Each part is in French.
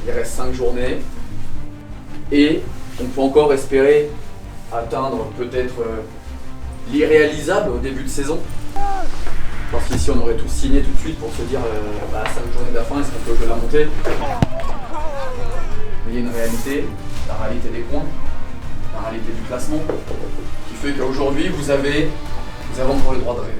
Il reste 5 journées et on peut encore espérer atteindre peut-être l'irréalisable au début de saison. Parce qu'ici on aurait tous signé tout de suite pour se dire 5 journées de la fin, est-ce qu'on peut jouer la montée? Mais il y a une réalité, la réalité des points, la réalité du classement, qui fait qu'aujourd'hui vous avez encore le droit de rêver.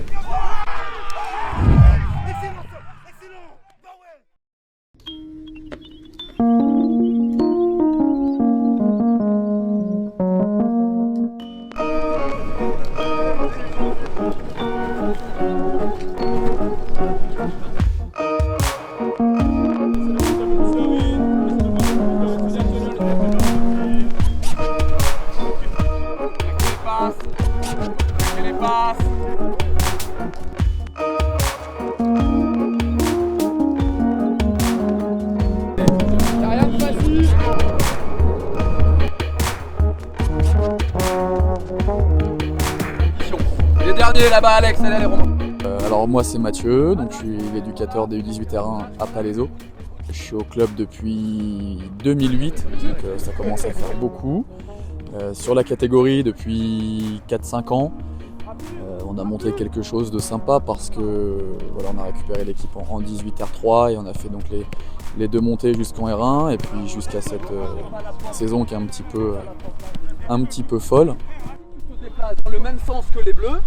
Les derniers là-bas, Alex, allez les Romains. Alors moi c'est Mathieu, donc je suis l'éducateur des U18 R1 à Palaiseau. Je suis au club depuis 2008, donc ça commence à faire beaucoup. Sur la catégorie depuis 4-5 ans, on a monté quelque chose de sympa parce que voilà, on a récupéré l'équipe en 18 R3 et on a fait donc les 2 montées jusqu'en R1 et puis jusqu'à cette saison qui est un petit peu folle. Dans le même sens que les bleus,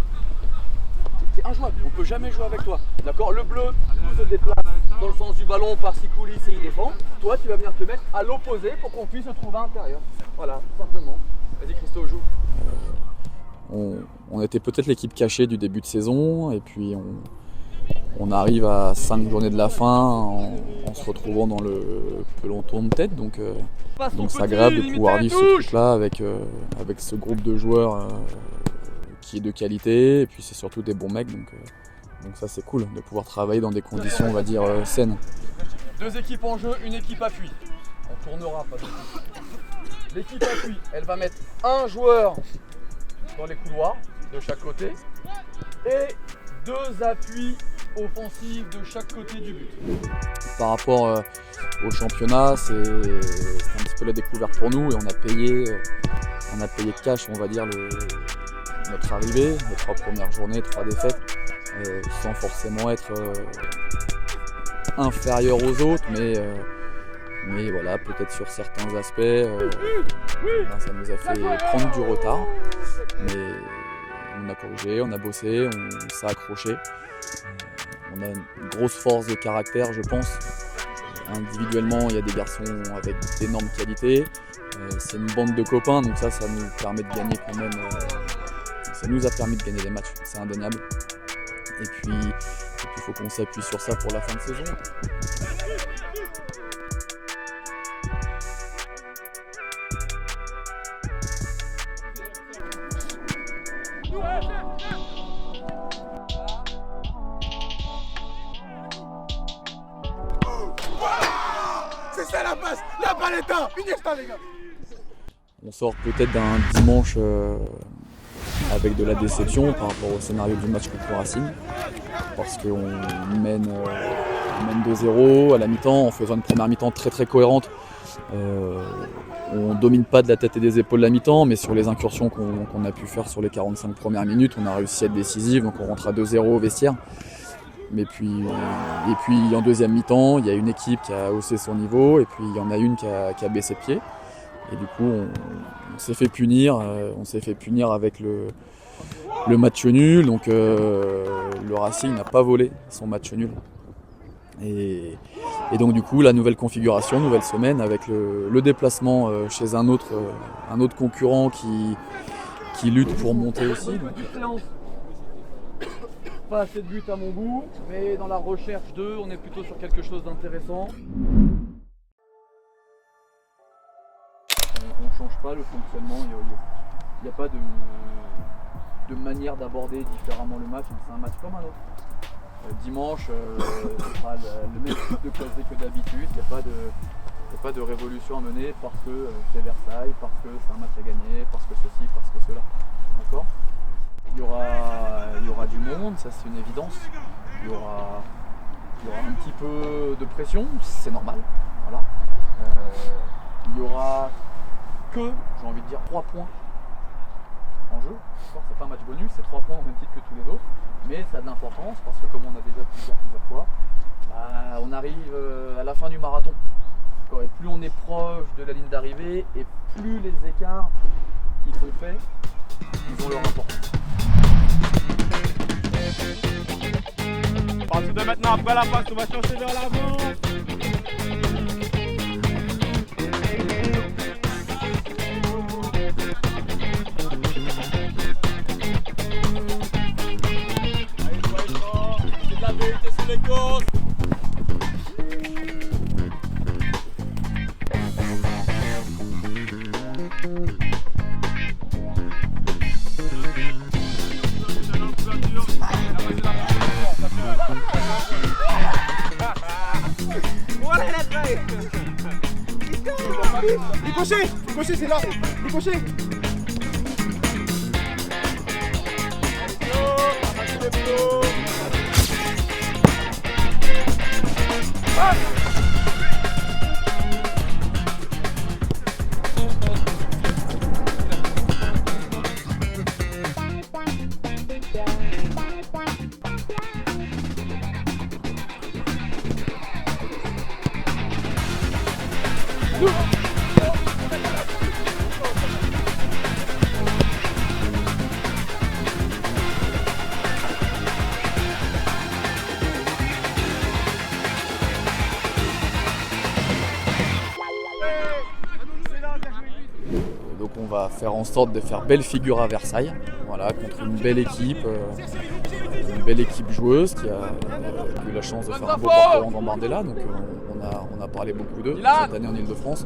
c'est injouable, on peut jamais jouer avec toi. D'accord? Le bleu nous se déplace dans le sens du ballon parce qu'il coulisse et il défend. Toi tu vas venir te mettre à l'opposé pour qu'on puisse se trouver à l'intérieur. Voilà, tout simplement. Vas-y Christo, joue. On était peut-être l'équipe cachée du début de saison et puis on arrive à 5 journées de la fin en se retrouvant dans le peloton de tête. Donc c'est agréable de pouvoir vivre ce truc-là avec ce groupe de joueurs qui est de qualité et puis c'est surtout des bons mecs. Donc ça c'est cool de pouvoir travailler dans des conditions on va dire saines. 2 équipes en jeu, une équipe appui. On tournera pas d'équipe. L'équipe appui, elle va mettre un joueur dans les couloirs de chaque côté et 2 appuis offensifs de chaque côté du but. Par rapport au championnat, c'est un petit peu la découverte pour nous et on a payé cash, on va dire, notre arrivée, les 3 premières journées, 3 défaites, sans forcément être inférieur aux autres, mais voilà, peut-être sur certains aspects, ça nous a fait prendre du retard, mais on a corrigé, on a bossé, on s'est accroché. On a une grosse force de caractère, je pense. Individuellement, il y a des garçons avec d'énormes qualités. C'est une bande de copains, donc ça nous permet de gagner quand même. Ça nous a permis de gagner des matchs, c'est indéniable. Et puis, il faut qu'on s'appuie sur ça pour la fin de saison. C'est ça la passe, la paletta, Iniesta les gars. On sort peut-être d'un dimanche avec de la déception par rapport au scénario du match contre Racing, parce qu'on mène 2-0 à la mi-temps en faisant une première mi-temps très très cohérente. On domine pas de la tête et des épaules la mi-temps, mais sur les incursions qu'on a pu faire sur les 45 premières minutes, on a réussi à être décisif, donc on rentre à 2-0 au vestiaire. Et puis en deuxième mi-temps, il y a une équipe qui a haussé son niveau et puis il y en a une qui a baissé pied. Et du coup, on s'est fait punir. Avec le match nul. Donc le Racing n'a pas volé son match nul. Et donc du coup, la nouvelle configuration, nouvelle semaine avec le déplacement chez un autre concurrent qui lutte pour monter aussi. Pas assez de buts à mon goût, mais dans la recherche d'eux, on est plutôt sur quelque chose d'intéressant. On ne change pas le fonctionnement, il n'y a pas de manière d'aborder différemment le match, c'est un match comme un autre. Dimanche, ce sera le même type de classé que d'habitude, il n'y a pas de révolution à mener parce que c'est Versailles, parce que c'est un match à gagner, parce que ceci, parce que cela. D'accord ? Il y aura du monde, ça c'est une évidence. Il y aura un petit peu de pression, c'est normal. Voilà. que, j'ai envie de dire, 3 points en jeu. C'est pas un match bonus, c'est 3 points au même titre que tous les autres, mais ça a de l'importance parce que comme on a déjà pu dire plusieurs fois, on arrive à la fin du marathon. Et plus on est proche de la ligne d'arrivée et plus les écarts qui sont faits, ils ont leur importance. À partir de maintenant, après la passe, on va chercher vers l'avant. C'est de la vérité sur les courses. Ricochet, c'est là. Ricochet. Donc on va faire en sorte de faire belle figure à Versailles, voilà, contre une belle équipe joueuse qui a eu la chance de faire un beau parcours en Gambardella. Donc on a parlé beaucoup d'eux cette année en Ile-de-France.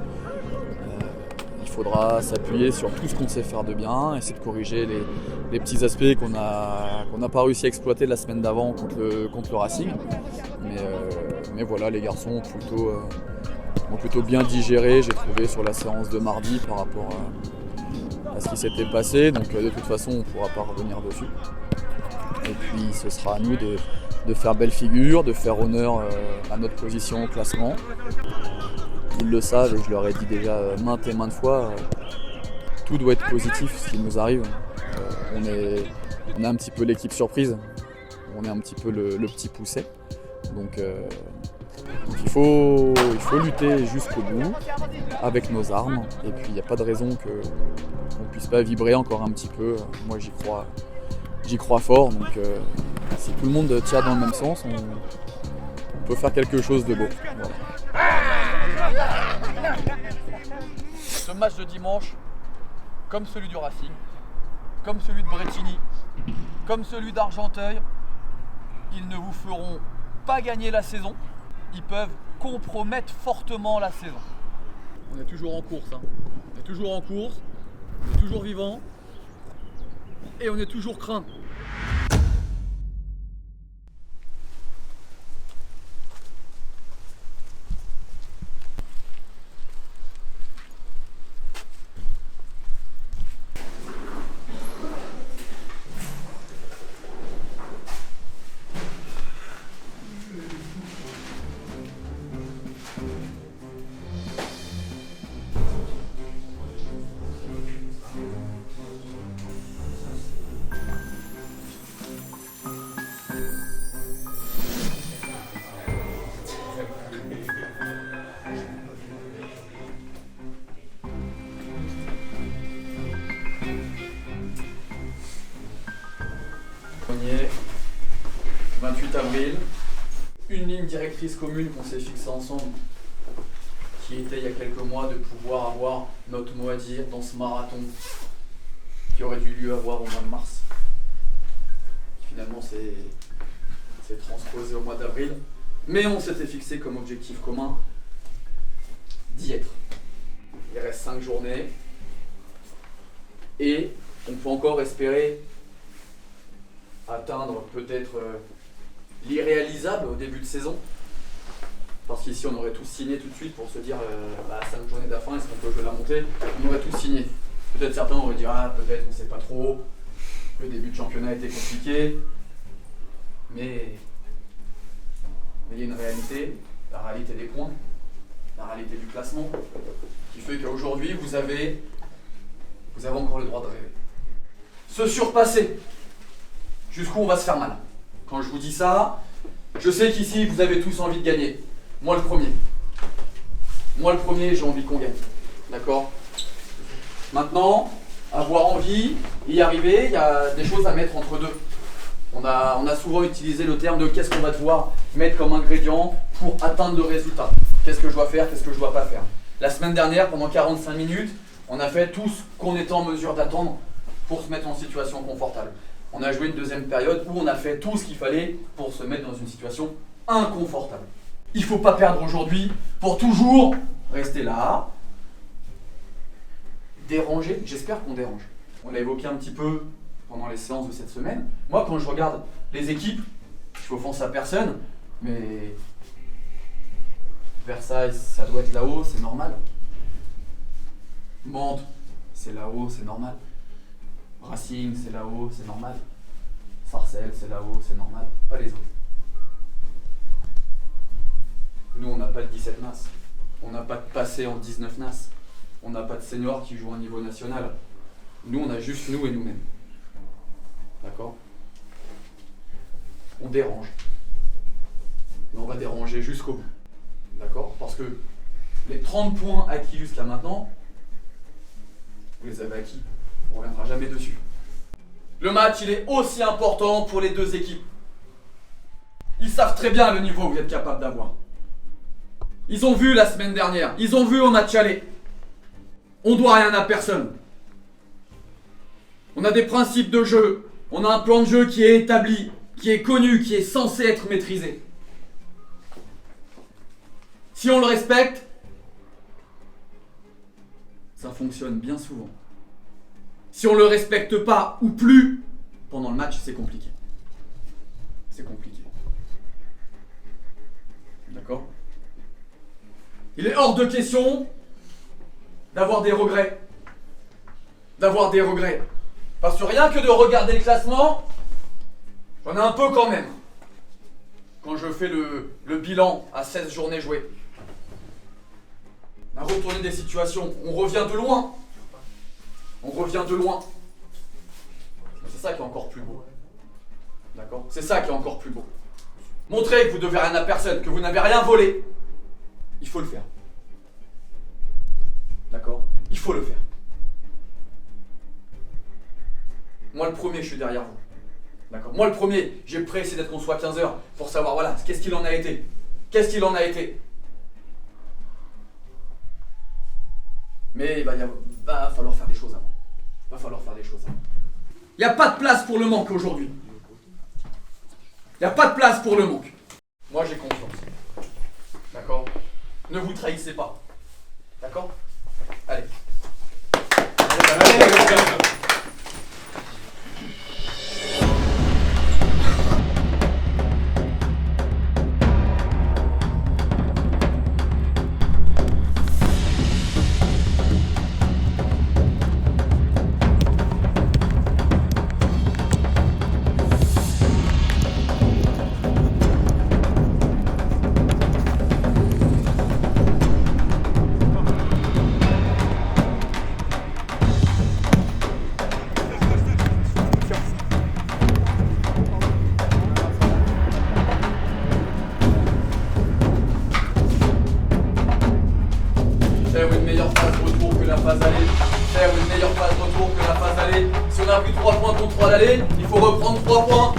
Il faudra s'appuyer sur tout ce qu'on sait faire de bien, essayer de corriger les petits aspects qu'on n'a pas réussi à exploiter la semaine d'avant contre le Racing. Mais voilà, les garçons ont plutôt bien digéré, j'ai trouvé, sur la séance de mardi par rapport à ce qui s'était passé. Donc de toute façon, on ne pourra pas revenir dessus. Et puis ce sera à nous de faire belle figure, de faire honneur à notre position au classement. Ils le savent, et je leur ai dit déjà maintes et maintes fois, tout doit être positif ce qui nous arrive. On est un petit peu l'équipe surprise, on est un petit peu le petit poucet. Donc il faut lutter jusqu'au bout avec nos armes, et puis il n'y a pas de raison qu'on ne puisse pas vibrer encore un petit peu. Moi j'y crois fort, donc si tout le monde tire dans le même sens, on peut faire quelque chose de beau. Voilà. Ce match de dimanche, comme celui du Racing, comme celui de Brétigny, comme celui d'Argenteuil, ils ne vous feront pas gagner la saison, ils peuvent compromettre fortement la saison. On est toujours en course, hein. On est toujours en course, on est toujours vivant et on est toujours craint. Premier, 28 avril, une ligne directrice commune qu'on s'est fixée ensemble, qui était il y a quelques mois de pouvoir avoir notre mot à dire dans ce marathon qui aurait dû lieu avoir au mois de mars. Finalement, c'est transposé au mois d'avril, mais on s'était fixé comme objectif commun d'y être. Il reste 5 journées et on peut encore espérer atteindre peut-être l'irréalisable au début de saison, parce qu'ici on aurait tous signé tout de suite pour se dire 5 journées de la fin, est-ce qu'on peut jouer la montée? On aurait tous signé. Peut-être certains auraient dit peut-être on ne sait pas trop, le début de championnat a été compliqué, mais il y a une réalité, la réalité des points, la réalité du classement, qui fait qu'aujourd'hui vous avez Vous avez encore le droit de rêver. Se surpasser. Jusqu'où on va se faire mal. Quand je vous dis ça, je sais qu'ici, vous avez tous envie de gagner. Moi le premier. Moi le premier, j'ai envie qu'on gagne. D'accord? Maintenant, avoir envie, y arriver, il y a des choses à mettre entre deux. On a souvent utilisé le terme de qu'est-ce qu'on va devoir mettre comme ingrédient pour atteindre le résultat. Qu'est-ce que je dois faire, qu'est-ce que je dois pas faire. La semaine dernière, pendant 45 minutes, on a fait tout ce qu'on était en mesure d'attendre pour se mettre en situation confortable. On a joué une deuxième période où on a fait tout ce qu'il fallait pour se mettre dans une situation inconfortable. Il ne faut pas perdre aujourd'hui pour toujours rester là, déranger. J'espère qu'on dérange. On l'a évoqué un petit peu pendant les séances de cette semaine. Moi, quand je regarde les équipes, je fais offense à personne, mais Versailles, ça doit être là-haut, c'est normal. Mantes, c'est là-haut, c'est normal. Racing, c'est là-haut, c'est normal. Sarcelles, c'est là-haut, c'est normal. Pas les autres. Nous, on n'a pas de 17 NAS. On n'a pas de passé en 19 NAS. On n'a pas de seniors qui jouent au niveau national. Nous, on a juste nous et nous-mêmes. D'accord? On dérange. Mais on va déranger jusqu'au bout. D'accord? Parce que les 30 points acquis jusqu'à maintenant, vous les avez acquis. On ne reviendra jamais dessus. Le match, il est aussi important pour les deux équipes. Ils savent très bien le niveau que vous êtes capable d'avoir. Ils ont vu la semaine dernière. Ils ont vu au match aller. On doit rien à personne. On a des principes de jeu. On a un plan de jeu qui est établi, qui est connu, qui est censé être maîtrisé. Si on le respecte, ça fonctionne bien souvent. Si on ne le respecte pas ou plus, pendant le match, c'est compliqué. C'est compliqué. D'accord? Il est hors de question d'avoir des regrets. D'avoir des regrets. Parce que rien que de regarder le classement, j'en ai un peu quand même. Quand je fais le bilan à 16 journées jouées. On a retourné des situations. On revient de loin. On revient de loin. C'est ça qui est encore plus beau. D'accord? C'est ça qui est encore plus beau. Montrez que vous devez rien à personne, que vous n'avez rien volé. Il faut le faire. D'accord? Il faut le faire. Moi le premier, je suis derrière vous. D'accord? Moi le premier, j'ai pressé d'être qu'on soit 15h pour savoir, voilà, qu'est-ce qu'il en a été. Qu'est-ce qu'il en a été. Mais il va falloir faire des choses avant. Il va falloir faire des choses avant. Il n'y a pas de place pour le manque aujourd'hui. Il n'y a pas de place pour le manque. Moi j'ai confiance. D'accord? Ne vous trahissez pas. D'accord? Allez. Faire une meilleure phase retour que la phase aller. Faire une meilleure phase retour que la phase aller. Si on a pris 3 points contre 3 d'aller, il faut reprendre 3 points.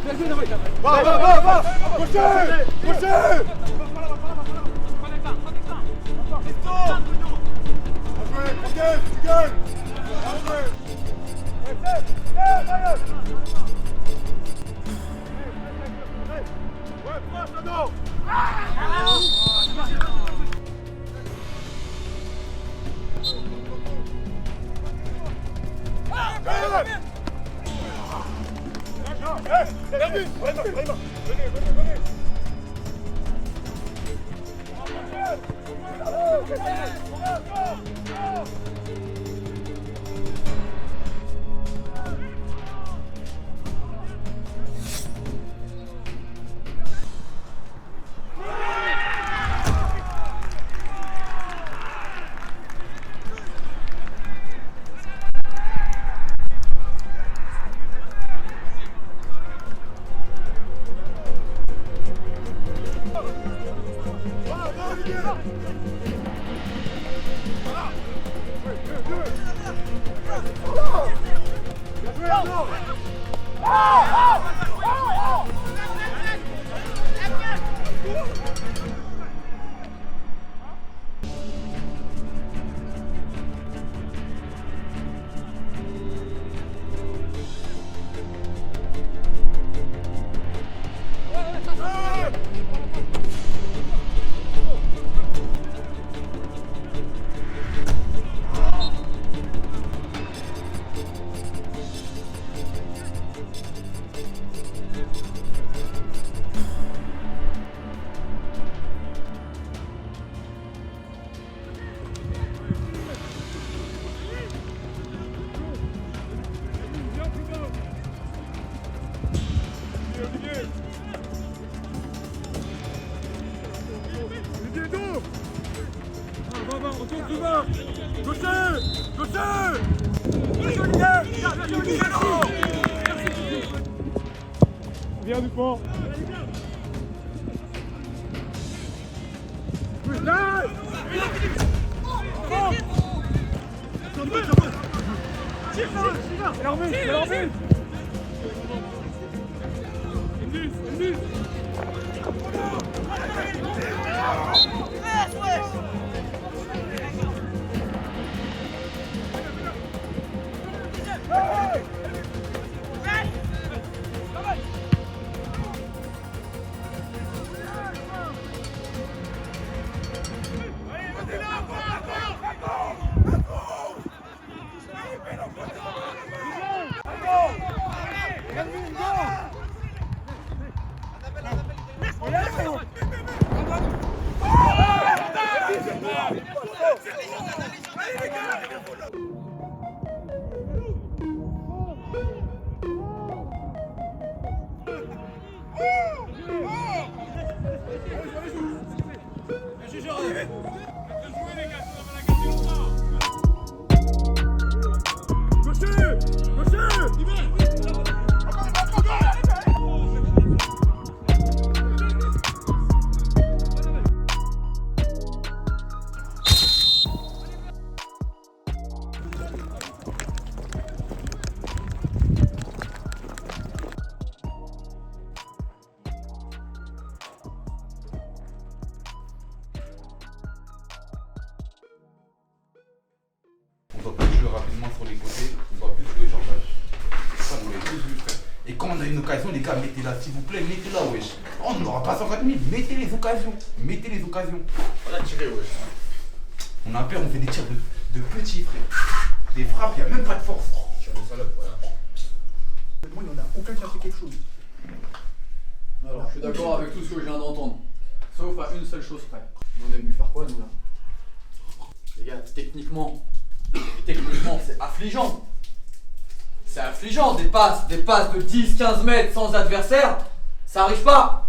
Va Gaucher Gaucher Viens doucement. On doit plus jouer rapidement sur les côtés, on doit plus jouer genre là. Ça, on est plus vu, frère. Et quand on a une occasion, les gars, mettez-la, s'il vous plaît, mettez-la, wesh. Oh, on n'aura pas 104 000, mettez les occasions. Mettez les occasions. On a tiré, wesh. On a peur, on fait des tirs de petits, frère. Des frappes, il n'y a même pas de force. Tir de salope, voilà. Moi, il n'y en a aucun qui a fait quelque chose. Alors, je suis d'accord avec tout ce que je viens d'entendre. Sauf à une seule chose près. On est venu faire quoi, nous, là? Les gars, techniquement, c'est affligeant. C'est affligeant, des passes de 10-15 mètres sans adversaire, ça arrive pas.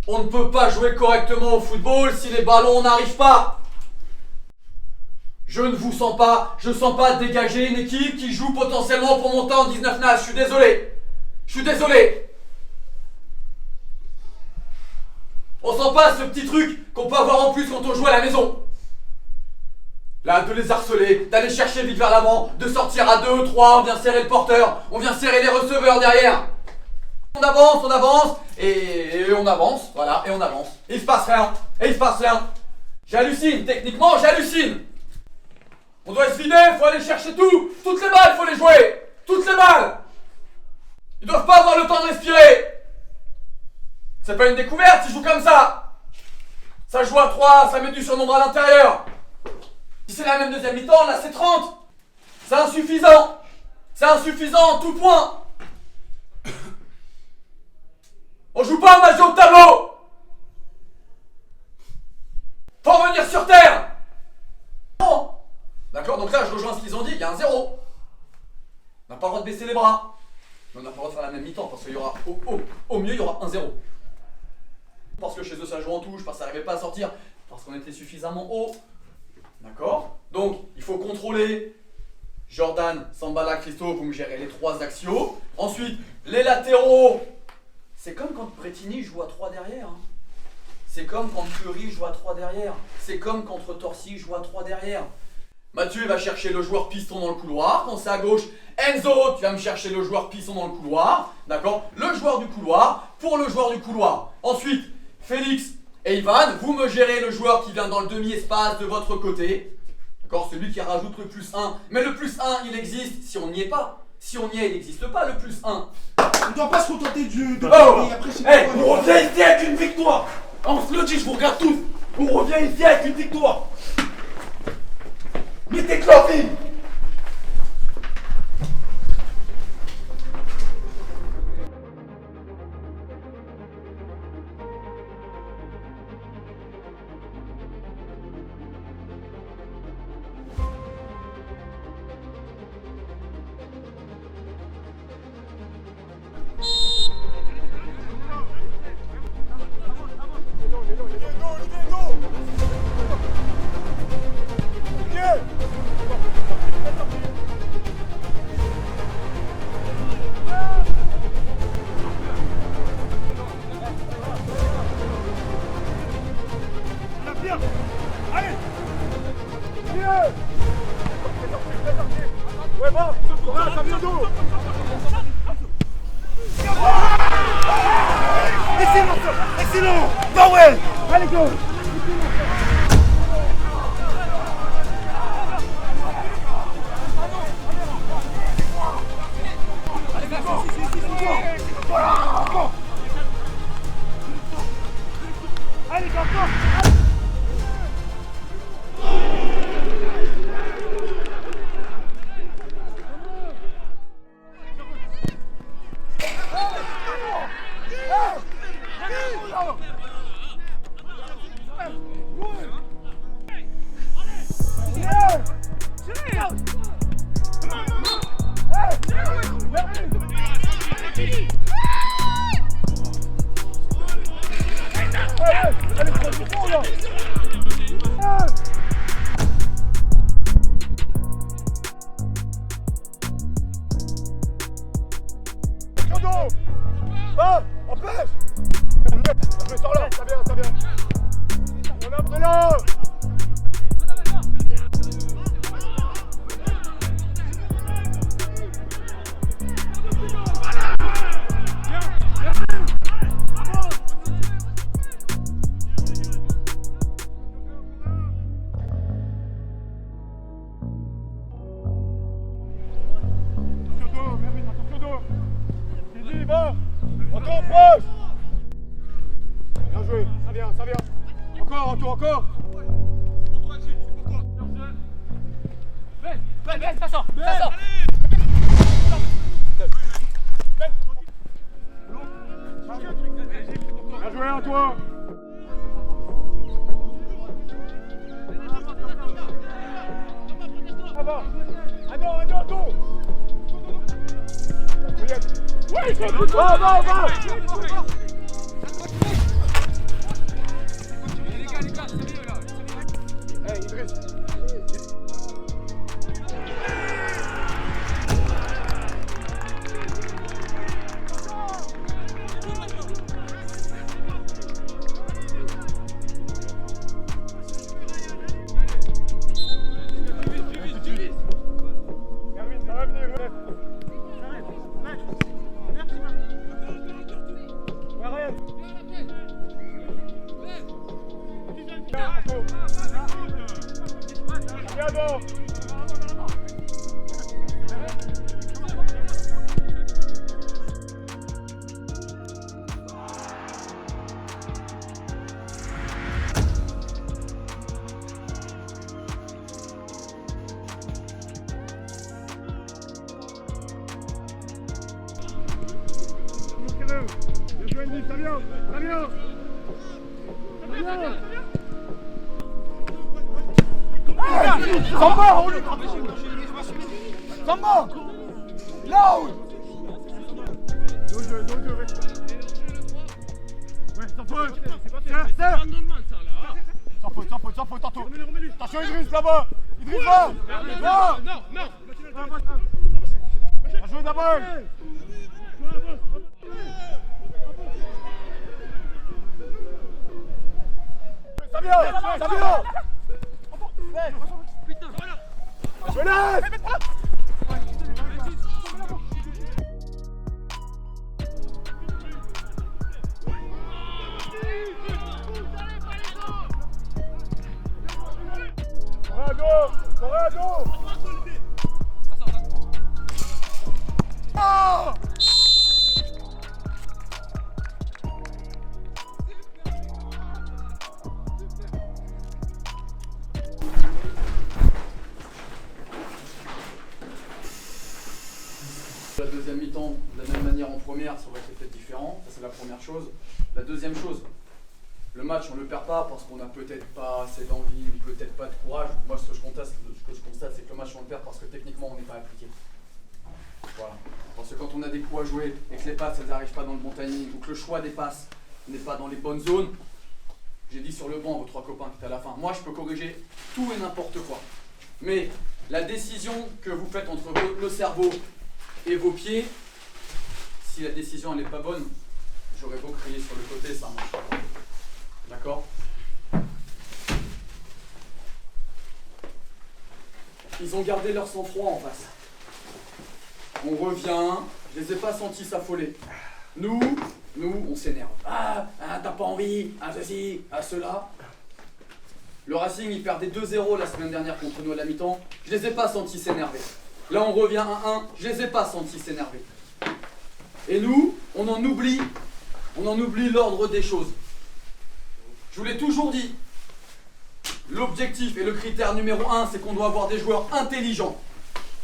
On ne peut pas jouer correctement au football si les ballons n'arrivent pas. Je ne vous sens pas, je sens pas dégager une équipe qui joue potentiellement pour monter en 19 nations. Je suis désolé. Je suis désolé. On sent pas ce petit truc qu'on peut avoir en plus quand on joue à la maison. Là, de les harceler, d'aller chercher vite vers l'avant, de sortir à 2, 3, on vient serrer le porteur, on vient serrer les receveurs derrière. On avance, et on avance, voilà, et on avance. Et il se passe rien, J'hallucine, techniquement, j'hallucine. On doit se vider, faut aller chercher tout, toutes les balles, faut les jouer, toutes les balles. Ils doivent pas avoir le temps de respirer. C'est pas une découverte s'ils jouent comme ça. Ça joue à 3, ça met du surnombre à l'intérieur. Si c'est la même deuxième mi-temps, là c'est 30. C'est insuffisant en tout point. On joue pas un match de haut tableau. Faut revenir sur terre. Non. D'accord, donc là je rejoins ce qu'ils ont dit, il y a un 0. On n'a pas le droit de baisser les bras. Mais on n'a pas le droit de faire la même mi-temps parce qu'il y aura au mieux il y aura un 0. Parce que chez eux ça joue en touche, parce que ça n'arrivait pas à sortir, parce qu'on était suffisamment haut. D'accord? Donc il faut contrôler Jordan, Sambala, Christo, vous me gérez les 3 axiaux. Ensuite, les latéraux. C'est comme quand Bretigny joue à 3 derrière. Hein. C'est comme quand Fleury joue à 3 derrière. C'est comme quand Torcy joue à 3 derrière. Mathieu va chercher le joueur piston dans le couloir. Quand c'est à gauche, Enzo, tu vas me chercher le joueur piston dans le couloir. D'accord? Le joueur du couloir pour le joueur du couloir. Ensuite, Félix et Ivan, vous me gérez le joueur qui vient dans le demi-espace de votre côté. D'accord? Celui qui rajoute le +1. Mais le +1, il existe si on n'y est pas. Si on y est, il n'existe pas le +1. On ne doit pas se contenter de après, on revient ici avec une victoire. On se le dit, je vous regarde tous. On revient ici avec une victoire. Mettez Clavine. Excellent! Bah ouais! Allez, go! Allez, go! Ah, empêche! Je sors là, ça vient. On a pris là! Encore proche! Bien joué, ça vient. Encore. C'est pour toi, Gilles, c'est pour toi. Ben, ça sort. Bien joué à toi. Ça va. Attends. Oui, va! Hey, Idriss. Bien joué, Edith, ça vient. Ça vient. Samba, Samba. Là où. Dos jeu, ouais, sans faute. Serre. Sans faute, tantôt. Attention Idriss là-bas. Idriss là. Non. Bien joué d'abord. Ça vient. Je laisse. Corrado. Oh! La deuxième mi-temps, de la même manière en première, ça aurait été peut-être différent. Ça, c'est la première chose. La deuxième chose, le match, on ne le perd pas parce qu'on n'a peut-être pas assez d'envie ou peut-être pas de courage. Moi, ce que je constate, c'est que le match, on le perd parce que techniquement, on n'est pas appliqué. Voilà. Parce que quand on a des coups à jouer et que les passes, elles n'arrivent pas dans le bon timing ou que le choix des passes n'est pas dans les bonnes zones, j'ai dit sur le banc, vos trois copains qui étaient à la fin, moi, je peux corriger tout et n'importe quoi. Mais la décision que vous faites entre le cerveau et vos pieds, si la décision elle n'est pas bonne, j'aurais beau crier sur le côté, ça marche pas. D'accord? Ils ont gardé leur sang-froid en face. On revient, je les ai pas sentis s'affoler. Nous, on s'énerve. Ah, t'as pas envie, ceci, cela. Le Racing, il perdait 2-0 la semaine dernière contre nous à la mi-temps. Je les ai pas sentis s'énerver. Là, on revient 1-1, je les ai pas sentis s'énerver. Et nous, on en oublie l'ordre des choses. Je vous l'ai toujours dit, l'objectif et le critère numéro 1, c'est qu'on doit avoir des joueurs intelligents.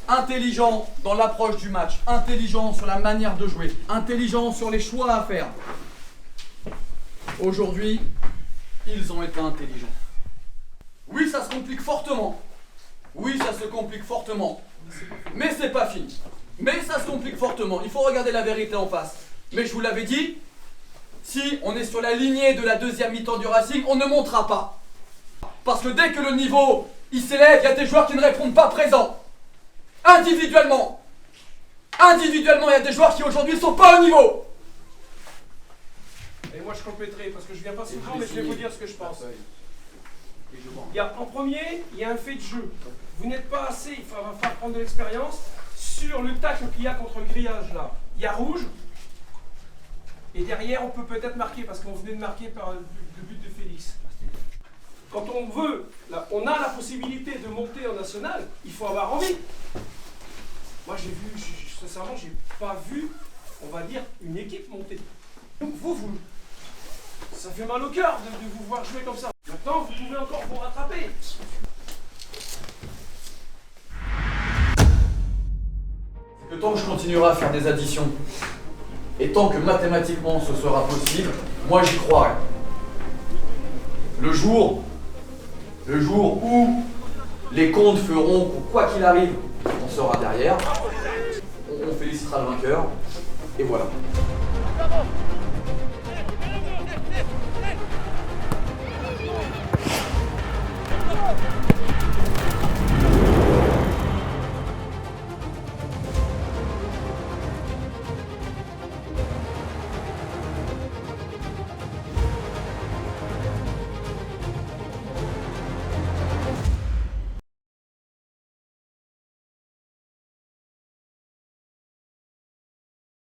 Intelligents dans l'approche du match, intelligents sur la manière de jouer, intelligents sur les choix à faire. Aujourd'hui, ils ont été intelligents. Oui, ça se complique fortement. Oui, ça se complique fortement. Mais c'est pas fini. Mais ça se complique fortement. Il faut regarder la vérité en face. Mais je vous l'avais dit, si on est sur la lignée de la deuxième mi-temps du Racing, on ne montera pas. Parce que dès que le niveau il s'élève, il y a des joueurs qui ne répondent pas présents. Individuellement, il y a des joueurs qui aujourd'hui ne sont pas au niveau. Et moi je compléterai parce que je viens pas souvent, mais je vais vous dire ce que je pense. En premier, il y a un fait de jeu. Vous n'êtes pas assez, il va falloir prendre de l'expérience sur le tacle qu'il y a contre le grillage là. Il y a rouge. Et derrière, on peut peut-être marquer parce qu'on venait de marquer par le but de Félix. Quand on veut, là, on a la possibilité de monter en national, il faut avoir envie. Moi j'ai vu, sincèrement, j'ai pas vu, on va dire, une équipe monter. Donc vous, ça fait mal au cœur de vous voir jouer comme ça. Maintenant, vous pouvez encore vous rattraper. C'est que tant que je continuerai à faire des additions, et tant que mathématiquement ce sera possible, moi j'y croirai. Le jour où les comptes feront que quoi qu'il arrive, on sera derrière, on félicitera le vainqueur, et voilà.